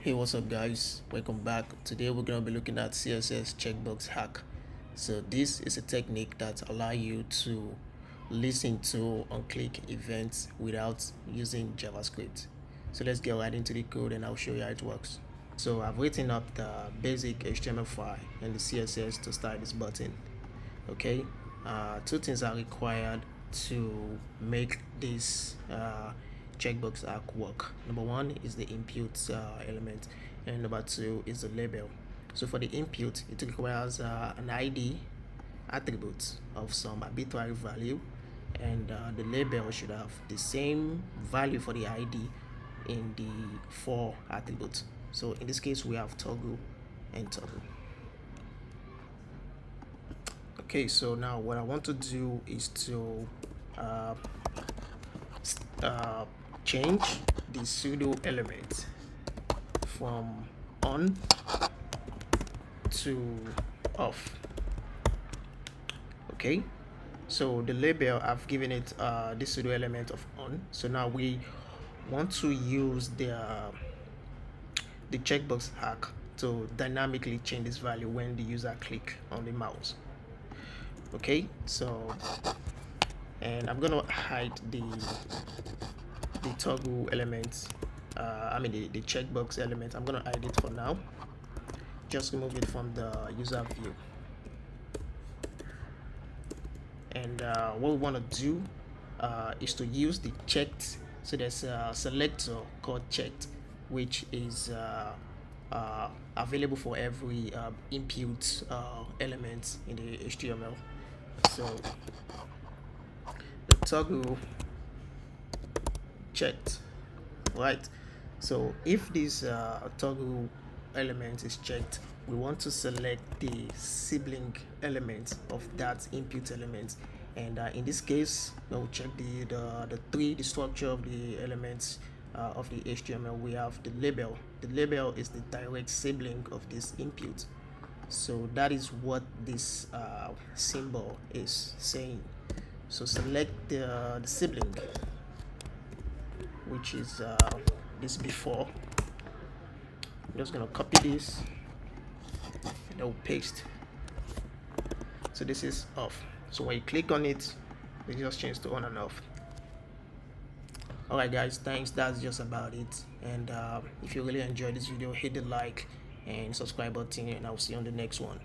Hey, what's up guys, welcome back. Today we're going to be looking at CSS checkbox hack. So this is a technique that allows you to listen to and click events without using JavaScript. So let's get right into the code and I'll show you how it works. So I've written up the basic HTML file and the CSS to start this button. Okay, two things are required to make this checkbox hack work. Number one is the input element, and number two is the label. So for the input, it requires an ID attribute of some arbitrary value, and the label should have the same value for the ID in the four attributes. So in this case, we have toggle and toggle. Okay, so now what I want to do is to change the pseudo element from on to off. Okay, so the label, I've given it the pseudo element of on. So now we want to use the checkbox hack to dynamically change this value when the user click on the mouse. Okay, so and I'm gonna hide the toggle element, the checkbox element. I'm gonna hide it for now. Just remove it from the user view. And what we want to do is to use the checked. So there's a selector called checked, which is available for every input element in the HTML. So the toggle checked, right? So if this toggle element is checked, we want to select the sibling element of that input element, and in this case we'll check the structure of the elements of the HTML. We have the label. The label is the direct sibling of this input. So that is what this symbol is saying. So select the sibling, which is this before. I'm just gonna copy this and I'll paste. So this is off. So when you click on it, it just changes to on and off. Alright guys, thanks. That's just about it. And if you really enjoyed this video, hit the like and subscribe button, and I'll see you on the next one.